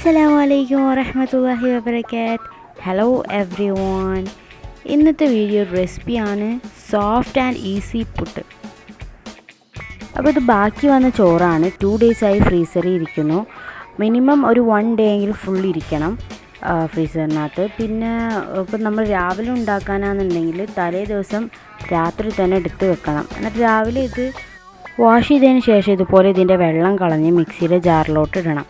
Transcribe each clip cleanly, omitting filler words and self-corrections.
Assalamualaikum warahmatullahi wabarakatuh. Hello everyone. ഇന്നത്തെ video റെസിപ്പിയാണ് soft and easy puttu. അപ്പോൾ ഇത് ബാക്കി വന്ന ചോറാണ്. 2 days ആയി ഫ്രീസറിൽ ഇരിക്കുന്നു. മിനിമം ഒരു 1 day എങ്കിലും ഫുൾ ഇരിക്കണം ഫ്രീസറിനകത്ത്. പിന്നെ ഇപ്പോൾ നമ്മൾ രാവിലെ ഉണ്ടാക്കാനാണെന്നുണ്ടെങ്കിൽ തലേ ദിവസം രാത്രി തന്നെ എടുത്ത് വെക്കണം. എന്നിട്ട് രാവിലെ ഇത് വാഷ് ചെയ്തതിന് ശേഷം ഇതുപോലെ ഇതിൻ്റെ വെള്ളം കളഞ്ഞ് മിക്സിയിലെ ജാറിലോട്ട് ഇടണം.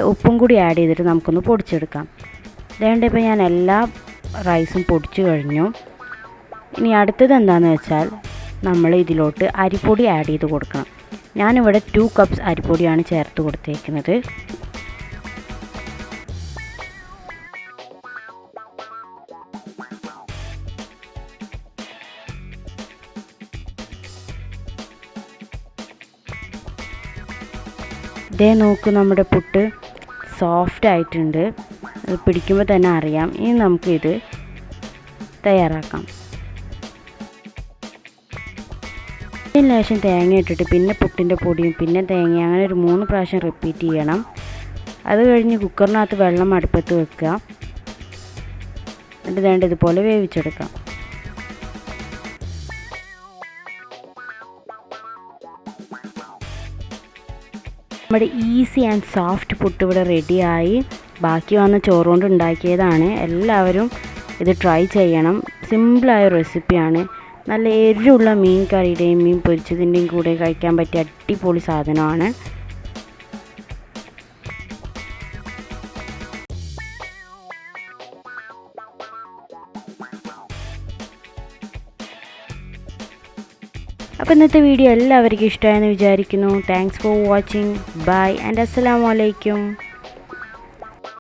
ഉപ്പും കൂടി ആഡ് ചെയ്തിട്ട് നമുക്കൊന്ന് പൊടിച്ചെടുക്കാം. അതുകൊണ്ട് ഇപ്പോൾ ഞാൻ എല്ലാ റൈസും പൊടിച്ചു കഴിഞ്ഞു. ഇനി അടുത്തത് എന്താണെന്ന് വെച്ചാൽ നമ്മൾ ഇതിലോട്ട് അരിപ്പൊടി ആഡ് ചെയ്ത് കൊടുക്കണം. ഞാനിവിടെ 2 cups അരിപ്പൊടിയാണ് ചേർത്ത് കൊടുത്തേക്കുന്നത്. ഇതേ നോക്ക്, നമ്മുടെ പുട്ട് സോഫ്റ്റ് ആയിട്ടുണ്ട്. അത് പിടിക്കുമ്പോൾ തന്നെ അറിയാം. ഇനി നമുക്കിത് തയ്യാറാക്കാം. ഇതിന് ശേഷം തേങ്ങ ഇട്ടിട്ട് പിന്നെ പുട്ടിൻ്റെ പൊടിയും പിന്നെ തേങ്ങ അങ്ങനെ ഒരു 3 പ്രാവശ്യം റിപ്പീറ്റ് ചെയ്യണം. അത് കഴിഞ്ഞ് കുക്കറിനകത്ത് വെള്ളം അടുപ്പത്ത് വെക്കുക. എന്നിട്ട് വേണ്ട ഇതുപോലെ വേവിച്ചെടുക്കാം. നമ്മുടെ ഈസി ആൻഡ് സോഫ്റ്റ് പുട്ട് ഇവിടെ റെഡിയായി. ബാക്കി വന്ന ചോറുകൊണ്ട് ഉണ്ടാക്കിയതാണ്. എല്ലാവരും ഇത് ട്രൈ ചെയ്യണം. സിമ്പിളായ റെസിപ്പിയാണ്. നല്ല എരിവുള്ള മീൻ കറിയുടെയും മീൻ പൊരിച്ചതിൻ്റെയും കൂടെ കഴിക്കാൻ പറ്റിയ അടിപൊളി സാധനമാണ്. അപ്പോൾ ഇന്നത്തെ വീഡിയോ എല്ലാവർക്കും ഇഷ്ടമായെന്ന് വിചാരിക്കുന്നു. Thanks for watching. Bye and അസ്സലാമു അലൈക്കും.